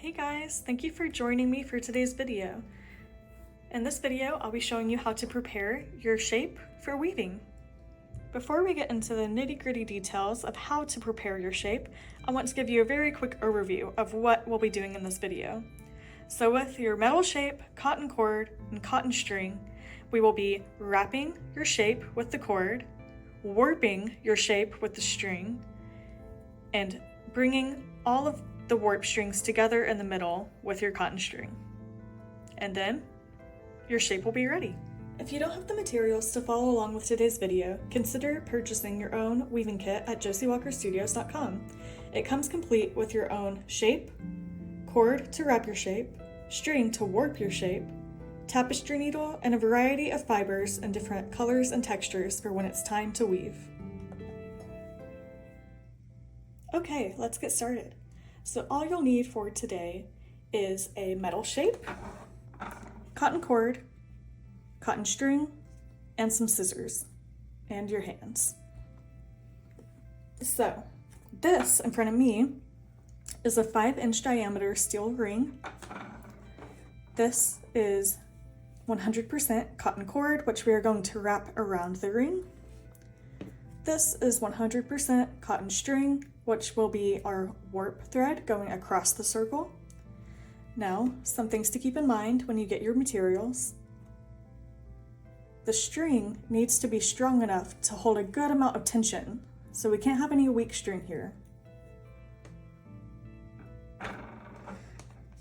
Hey guys, thank you for joining me for today's video. In this video, I'll be showing you how to prepare your shape for weaving. Before we get into the nitty-gritty details of how to prepare your shape, I want to give you a very quick overview of what we'll be doing in this video. So with your metal shape, cotton cord, and cotton string, we will be wrapping your shape with the cord, warping your shape with the string, and bringing all of the warp strings together in the middle with your cotton string. And then your shape will be ready. If you don't have the materials to follow along with today's video, consider purchasing your own weaving kit at josiewalkerstudios.com. It comes complete with your own shape, cord to wrap your shape, string to warp your shape, tapestry needle, and a variety of fibers in different colors and textures for when it's time to weave. Okay, let's get started. So all you'll need for today is a metal shape, cotton cord, cotton string, and some scissors, and your hands. So this in front of me is a 5-inch diameter steel ring. This is 100% cotton cord, which we are going to wrap around the ring. This is 100% cotton string, which will be our warp thread going across the circle. Now, some things to keep in mind when you get your materials. The string needs to be strong enough to hold a good amount of tension, so we can't have any weak string here.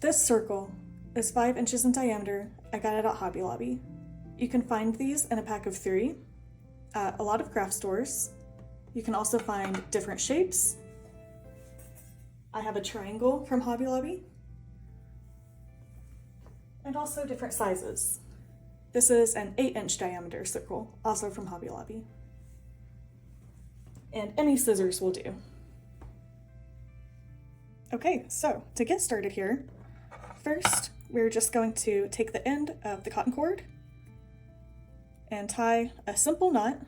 This circle is 5 inches in diameter. I got it at Hobby Lobby. You can find these in a pack of 3 at a lot of craft stores. You can also find different shapes. I have a triangle from Hobby Lobby, and also different sizes. This is an 8-inch diameter circle, also from Hobby Lobby. And any scissors will do. Okay, so to get started here, first we're just going to take the end of the cotton cord and tie a simple knot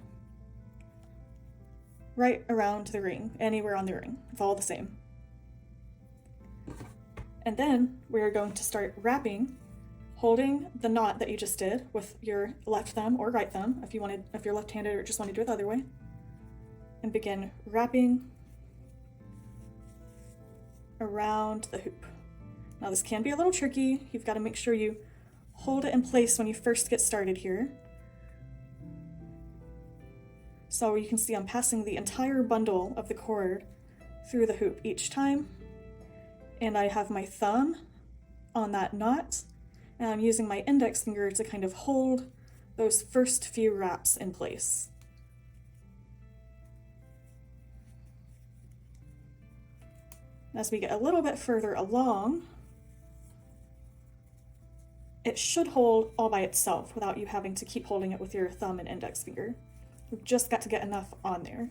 right around the ring, anywhere on the ring. It's all the same. And then we're going to start wrapping, holding the knot that you just did with your left thumb or right thumb, if you're left-handed or just want to do it the other way, and begin wrapping around the hoop. Now this can be a little tricky. You've got to make sure you hold it in place when you first get started here. So you can see I'm passing the entire bundle of the cord through the hoop each time. And I have my thumb on that knot, and I'm using my index finger to kind of hold those first few wraps in place. As we get a little bit further along, it should hold all by itself without you having to keep holding it with your thumb and index finger. We've just got to get enough on there.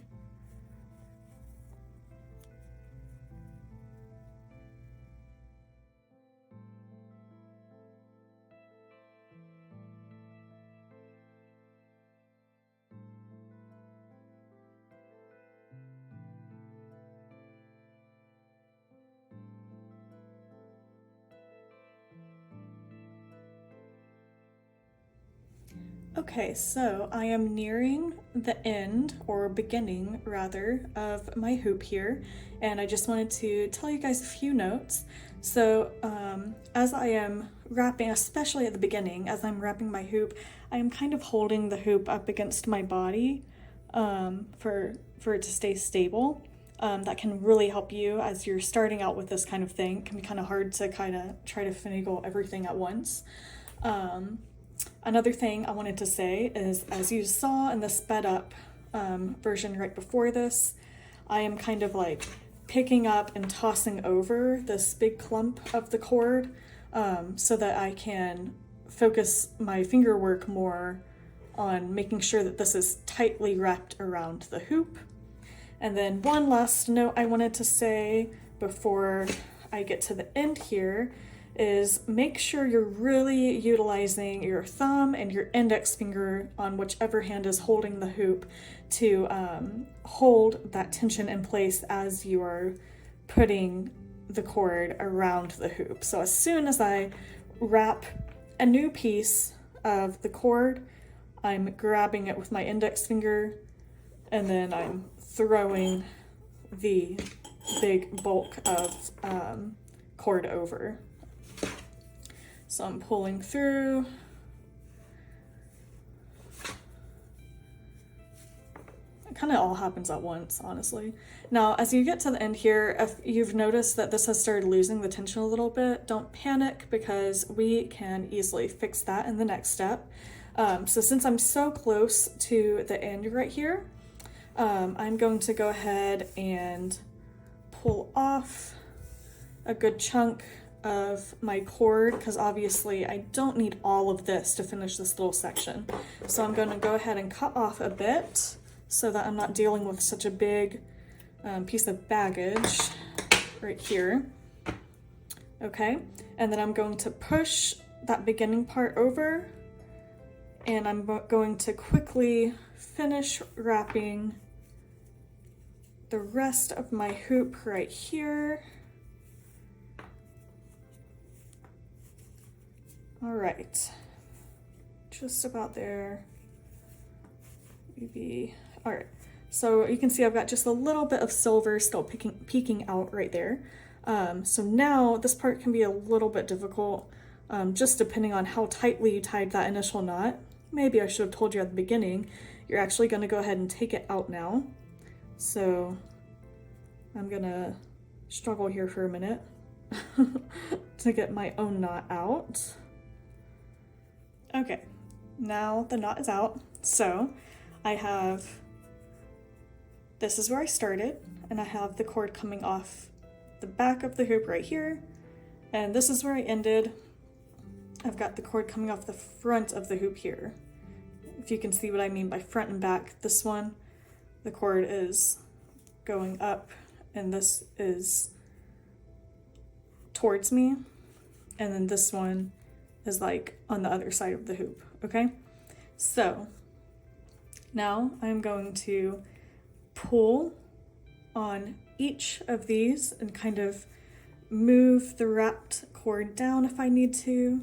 Okay, so I am nearing the end, or beginning rather, of my hoop here, and I just wanted to tell you guys a few notes. So as I am wrapping, especially at the beginning, as I'm wrapping my hoop, I am kind of holding the hoop up against my body for it to stay stable. That can really help you as you're starting out with this kind of thing. It can be kind of hard to kind of try to finagle everything at once. Another thing I wanted to say is, as you saw in the sped up version right before this, I am kind of like picking up and tossing over this big clump of the cord so that I can focus my finger work more on making sure that this is tightly wrapped around the hoop. And then one last note I wanted to say before I get to the end here is make sure you're really utilizing your thumb and your index finger on whichever hand is holding the hoop to hold that tension in place as you are putting the cord around the hoop. So as soon as I wrap a new piece of the cord, I'm grabbing it with my index finger and then I'm throwing the big bulk of cord over. So I'm pulling through. It kind of all happens at once, honestly. Now, as you get to the end here, if you've noticed that this has started losing the tension a little bit, don't panic because we can easily fix that in the next step. So since I'm so close to the end right here, I'm going to go ahead and pull off a good chunk of my cord because obviously I don't need all of this to finish this little section. So I'm going to go ahead and cut off a bit so that I'm not dealing with such a big piece of baggage right here. Okay, and then I'm going to push that beginning part over and I'm going to quickly finish wrapping the rest of my hoop right here. All right, just about there, maybe. All right, so you can see I've got just a little bit of silver still peeking out right there. So now this part can be a little bit difficult, just depending on how tightly you tied that initial knot. Maybe I should have told you at the beginning, you're actually gonna go ahead and take it out now. So I'm gonna struggle here for a minute to get my own knot out. Okay, now the knot is out. So I have, this is where I started, and I have the cord coming off the back of the hoop right here, and this is where I ended. I've got the cord coming off the front of the hoop here. If you can see what I mean by front and back, this one, the cord is going up, and this is towards me, and then this one is like on the other side of the hoop, okay? So now I'm going to pull on each of these and kind of move the wrapped cord down if I need to.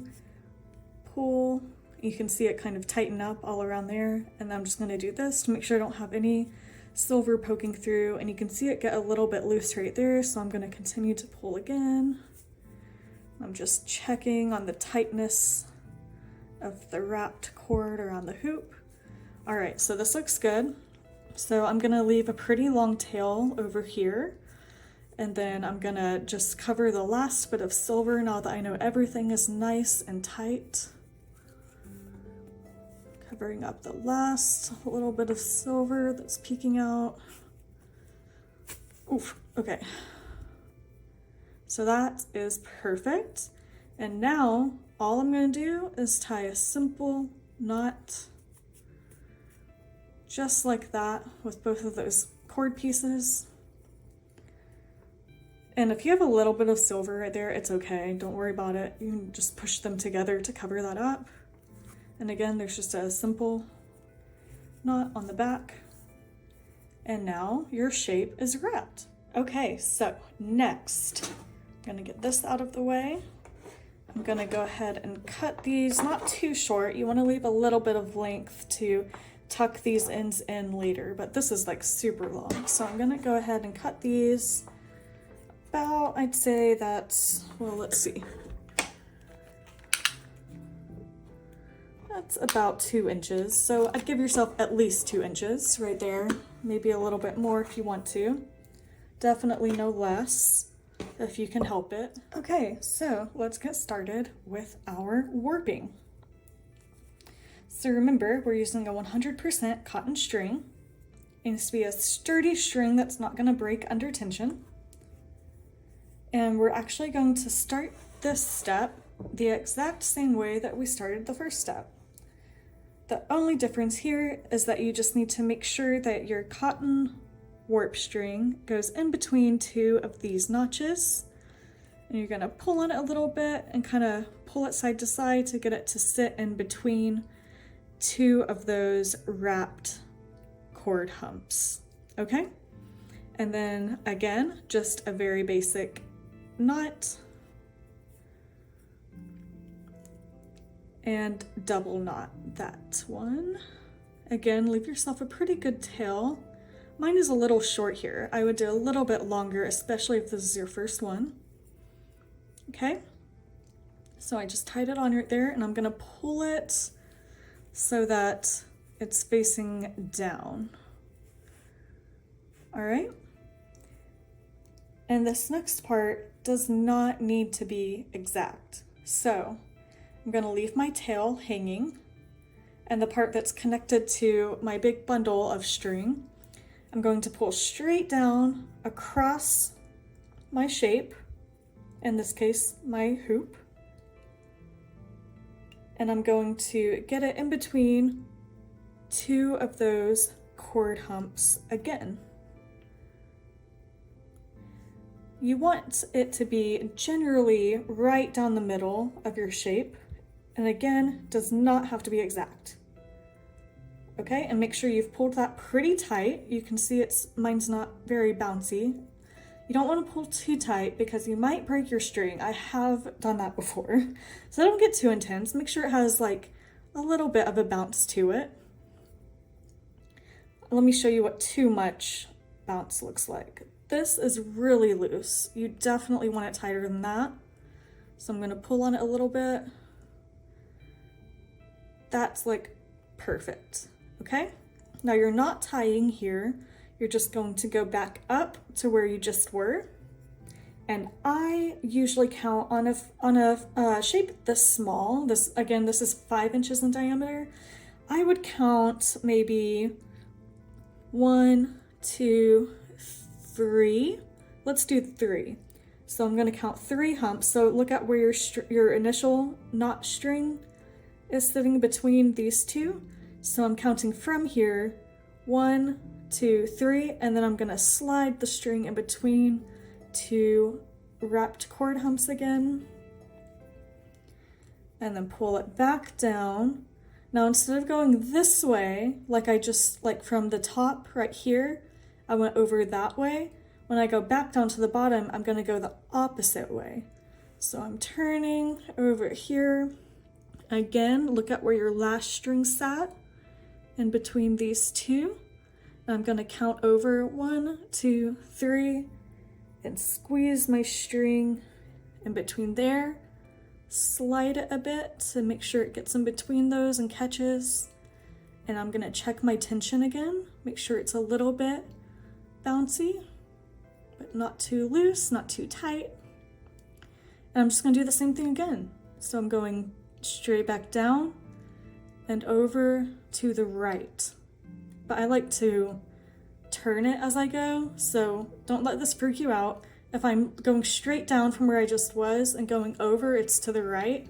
Pull, you can see it kind of tighten up all around there, and I'm just gonna do this to make sure I don't have any silver poking through, and you can see it get a little bit loose right there, so I'm gonna continue to pull again. I'm just checking on the tightness of the wrapped cord around the hoop. All right, so this looks good. So I'm gonna leave a pretty long tail over here, and then I'm gonna just cover the last bit of silver now that I know everything is nice and tight. Covering up the last little bit of silver that's peeking out. Oof, okay. So that is perfect. And now all I'm gonna do is tie a simple knot just like that with both of those cord pieces. And if you have a little bit of silver right there, it's okay, don't worry about it. You can just push them together to cover that up. And again, there's just a simple knot on the back. And now your shape is wrapped. Okay, so next, I'm gonna get this out of the way. I'm gonna go ahead and cut these, not too short. You wanna leave a little bit of length to tuck these ends in later, but this is like super long. So I'm gonna go ahead and cut these about, I'd say that's, well, let's see. That's about 2 inches. So I'd give yourself at least 2 inches right there. Maybe a little bit more if you want to. Definitely no less if you can help it. Okay, so let's get started with our warping. So remember, we're using a 100% cotton string. It needs to be a sturdy string that's not going to break under tension. And we're actually going to start this step the exact same way that we started the first step. The only difference here is that you just need to make sure that your cotton warp string goes in between 2 of these notches. And you're going to pull on it a little bit and kind of pull it side to side to get it to sit in between 2 of those wrapped cord humps, okay? And then again, just a very basic knot and double knot that one. Again, leave yourself a pretty good tail. Mine is a little short here. I would do a little bit longer, especially if this is your first one. Okay, so I just tied it on right there, and I'm gonna pull it so that it's facing down. All right, and this next part does not need to be exact. So I'm gonna leave my tail hanging, and the part that's connected to my big bundle of string, I'm going to pull straight down across my shape, in this case, my hoop, and I'm going to get it in between two of those cord humps again. You want it to be generally right down the middle of your shape, and again, does not have to be exact. Okay, and make sure you've pulled that pretty tight. You can see mine's not very bouncy. You don't want to pull too tight because you might break your string. I have done that before. So don't get too intense. Make sure it has like a little bit of a bounce to it. Let me show you what too much bounce looks like. This is really loose. You definitely want it tighter than that. So I'm going to pull on it a little bit. That's like perfect. Okay, now you're not tying here, you're just going to go back up to where you just were. And I usually count on a shape this small, this is 5 inches in diameter. I would count maybe 1, 2, 3. Let's do 3. So I'm going to count 3 humps. So look at where your initial knot string is sitting between these two. So I'm counting from here, 1, 2, 3, and then I'm gonna slide the string in between 2 wrapped cord humps again, and then pull it back down. Now instead of going this way, like from the top right here, I went over that way. When I go back down to the bottom, I'm gonna go the opposite way. So I'm turning over here. Again, look at where your last string sat. In between these two, I'm going to count over 1, 2, 3, and squeeze my string in between there, slide it a bit to make sure it gets in between those and catches, and I'm going to check my tension again, make sure it's a little bit bouncy, but not too loose, not too tight, and I'm just going to do the same thing again. So I'm going straight back down and over to the right. But I like to turn it as I go, so don't let this freak you out. If I'm going straight down from where I just was and going over, it's to the right.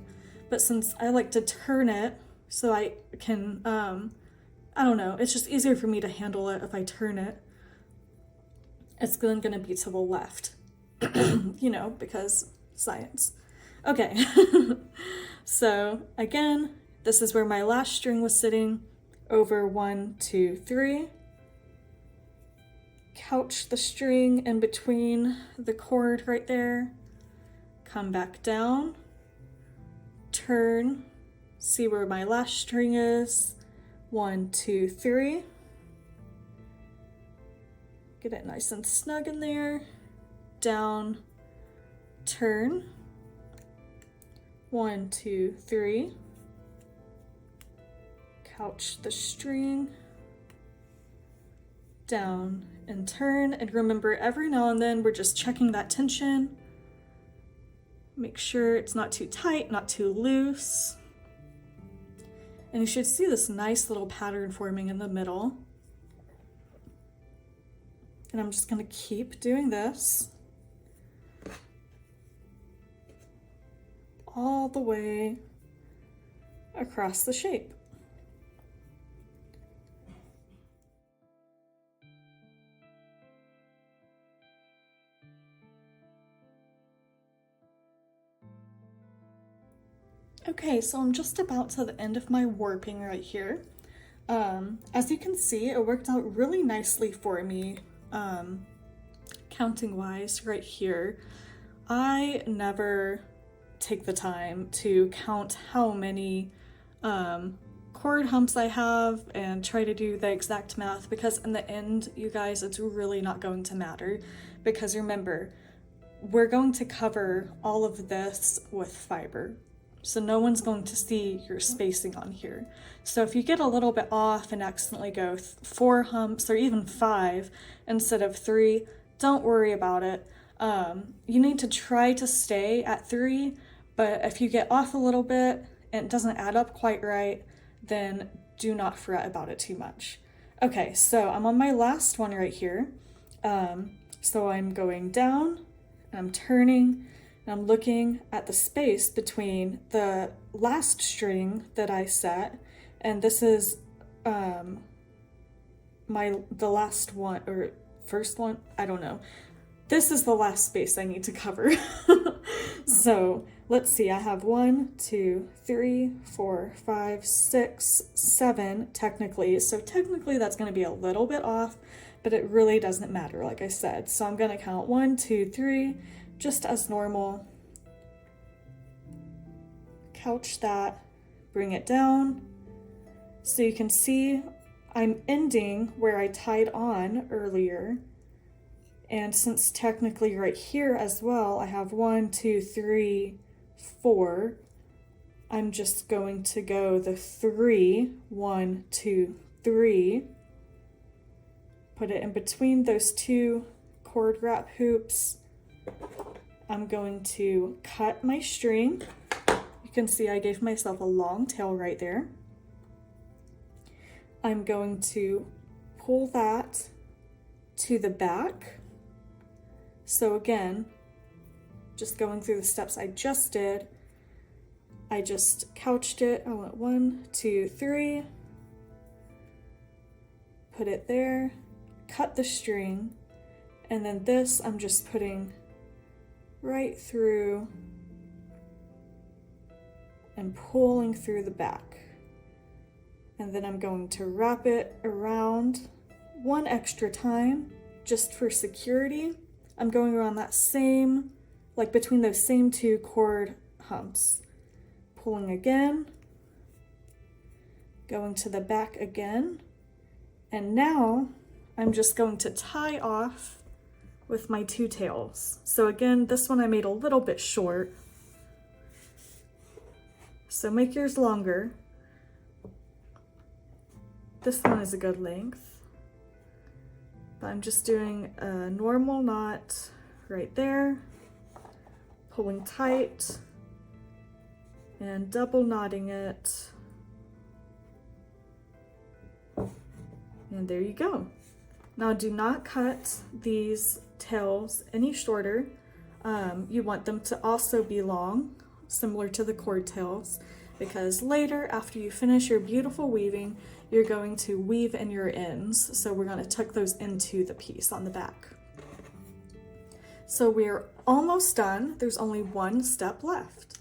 But since I like to turn it so I can, I don't know, it's just easier for me to handle it if I turn it. It's then gonna be to the left, you know, because science. Okay, so again, this is where my last string was sitting, over 1, 2, 3. Couch the string in between the cord right there. Come back down, turn, see where my last string is, 1, 2, 3. Get it nice and snug in there, down, turn, 1, 2, 3. Couch the string, down and turn, and remember every now and then we're just checking that tension. Make sure it's not too tight, not too loose. And you should see this nice little pattern forming in the middle. And I'm just gonna keep doing this all the way across the shape. Okay, so I'm just about to the end of my warping right here. As you can see, it worked out really nicely for me, counting wise right here. I never take the time to count how many cord humps I have and try to do the exact math, because in the end, you guys, it's really not going to matter, because remember, we're going to cover all of this with fiber. So no one's going to see your spacing on here. So if you get a little bit off and accidentally go 4 humps or even 5 instead of 3, don't worry about it. You need to try to stay at 3, but if you get off a little bit and it doesn't add up quite right, then do not fret about it too much. Okay, so I'm on my last one right here. So I'm going down, and I'm turning, and I'm looking at the space between the last string that I set, and this is the last one, or first one, I don't know. This is the last space I need to cover. So let's see, I have 1, 2, 3, 4, 5, 6, 7 technically. So technically that's going to be a little bit off, but it really doesn't matter, like I said. So I'm going to count 1, 2, 3, just as normal. Couch that, bring it down. So you can see I'm ending where I tied on earlier. And since technically right here as well, I have 1, 2, 3, 4, I'm just going to go the 3, 1, 2, 3, put it in between those 2 cord wrap hoops. I'm going to cut my string. You can see I gave myself a long tail right there. I'm going to pull that to the back. So again, just going through the steps I just did, I just couched it. I went 1, 2, 3, put it there, cut the string, and then this I'm just putting right through and pulling through the back. And then I'm going to wrap it around one extra time just for security. I'm going around that same, like between those same 2 cord humps. Pulling again, going to the back again, and now I'm just going to tie off with my 2 tails. So again, this one I made a little bit short, so make yours longer. This one is a good length. But I'm just doing a normal knot right there, pulling tight and double knotting it. And there you go. Now do not cut these tails any shorter. You want them to also be long, similar to the cord tails, because later after you finish your beautiful weaving, you're going to weave in your ends. So we're going to tuck those into the piece on the back. So we're almost done. There's only one step left.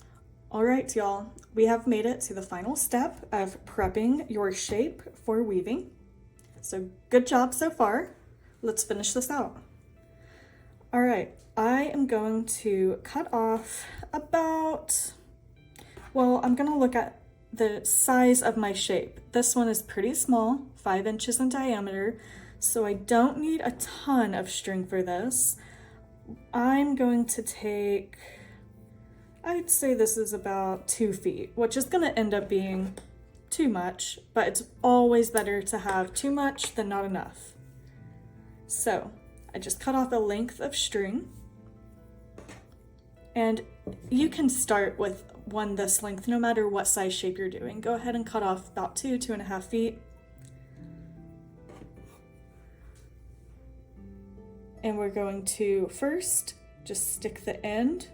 All right, y'all, we have made it to the final step of prepping your shape for weaving. So good job so far. Let's finish this out. All right, I am going to cut off about, well, I'm gonna look at the size of my shape. This one is pretty small, 5 inches in diameter, so I don't need a ton of string for this. I'm going to take, I'd say this is about 2 feet, which is gonna end up being too much, but it's always better to have too much than not enough. So I just cut off a length of string, and you can start with one this length no matter what size shape you're doing. Go ahead and cut off about 2.5 feet. And we're going to first just stick the end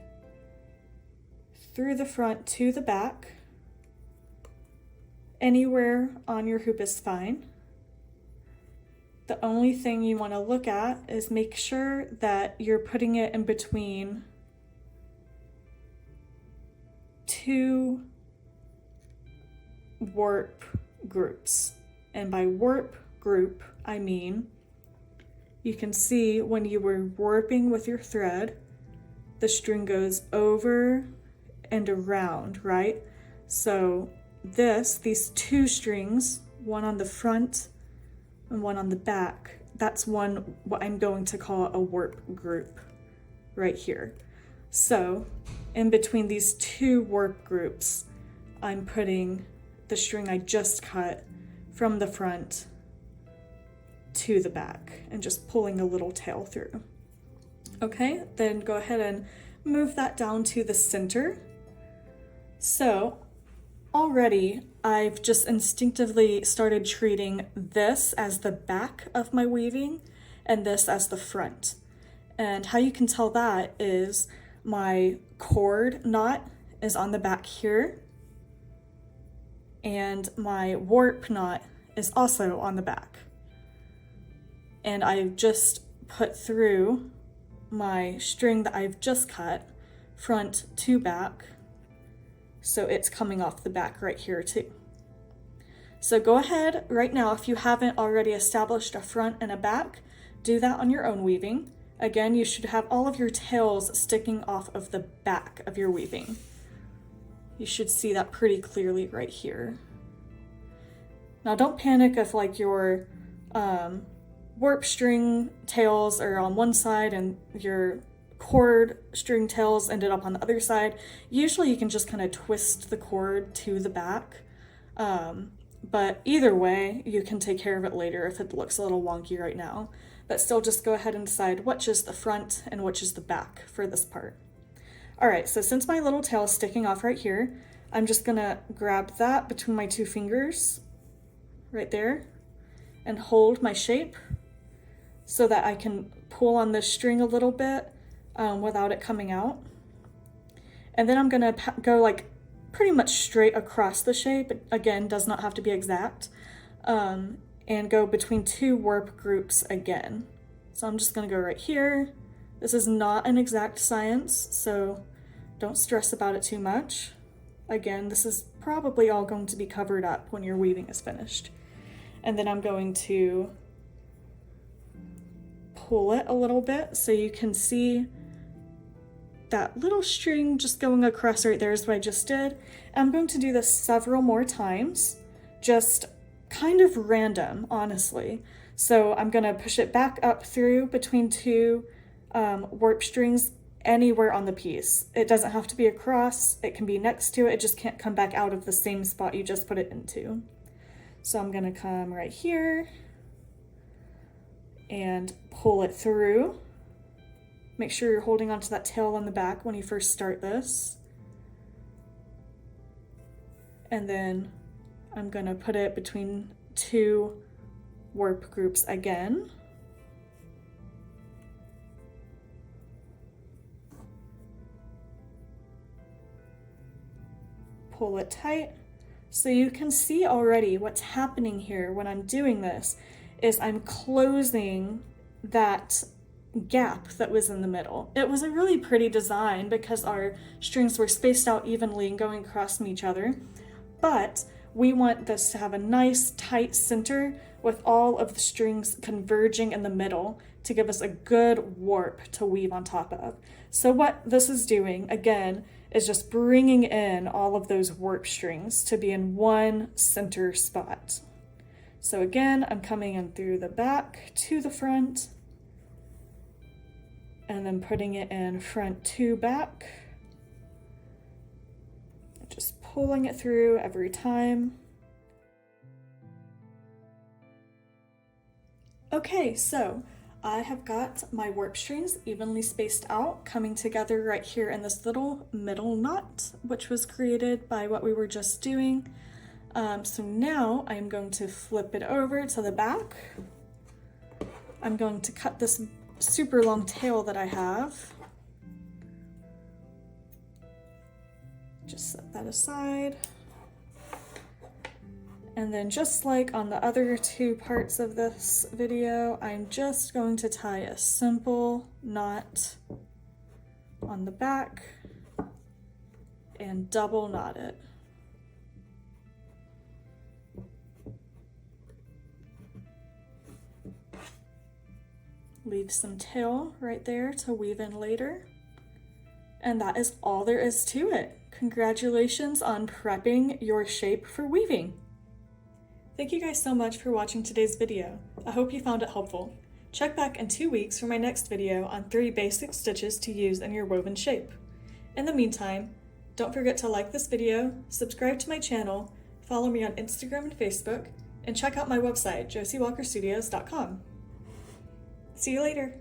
through the front to the back. Anywhere on your hoop is fine. The only thing you want to look at is make sure that you're putting it in between 2 warp groups. And by warp group, I mean, you can see when you were warping with your thread, the string goes over and around, right? So these two strings, one on the front and one on the back, that's what I'm going to call a warp group right here. So in between these two warp groups, I'm putting the string I just cut from the front to the back and just pulling a little tail through. Okay, then go ahead and move that down to the center. So already I've just instinctively started treating this as the back of my weaving and this as the front. And how you can tell that is my cord knot is on the back here, and my warp knot is also on the back. And I've just put through my string that I've just cut front to back, so it's coming off the back right here too. So go ahead right now, if you haven't already established a front and a back, do that on your own weaving. Again, you should have all of your tails sticking off of the back of your weaving. You should see that pretty clearly right here. Now don't panic if like your warp string tails are on one side and your cord string tails ended up on the other side. Usually you can just kind of twist the cord to the back. But either way, you can take care of it later if it looks a little wonky right now. But still just go ahead and decide which is the front and which is the back for this part. All right, so since my little tail is sticking off right here, I'm just gonna grab that between my two fingers right there and hold my shape so that I can pull on this string a little bit without it coming out. And then I'm gonna go like pretty much straight across the shape. It, again, does not have to be exact. And go between two warp groups again. So I'm just gonna go right here. This is not an exact science, so don't stress about it too much. Again, this is probably all going to be covered up when your weaving is finished. And then I'm going to pull it a little bit so you can see that little string just going across right there is what I just did. And I'm going to do this several more times, just kind of random, honestly. So I'm gonna push it back up through between two warp strings anywhere on the piece. It doesn't have to be across, it can be next to it, it just can't come back out of the same spot you just put it into. So I'm gonna come right here and pull it through. Make sure you're holding onto that tail on the back when you first start this. And then I'm gonna put it between two warp groups again. Pull it tight. So you can see already what's happening here when I'm doing this is I'm closing that gap that was in the middle. It was a really pretty design because our strings were spaced out evenly and going across from each other, but we want this to have a nice tight center with all of the strings converging in the middle to give us a good warp to weave on top of. So what this is doing, again, is just bringing in all of those warp strings to be in one center spot. So again, I'm coming in through the back to the front, and then putting it in front to back. Just pulling it through every time. Okay, so I have got my warp strings evenly spaced out, coming together right here in this little middle knot, which was created by what we were just doing. So now I'm going to flip it over to the back. I'm going to cut this super long tail that I have. Just set that aside. And then just like on the other two parts of this video, I'm just going to tie a simple knot on the back and double knot it. Leave some tail right there to weave in later. And that is all there is to it. Congratulations on prepping your shape for weaving. Thank you guys so much for watching today's video. I hope you found it helpful. Check back in 2 weeks for my next video on 3 basic stitches to use in your woven shape. In the meantime, don't forget to like this video, subscribe to my channel, follow me on Instagram and Facebook, and check out my website, josiewalkerstudios.com. See you later!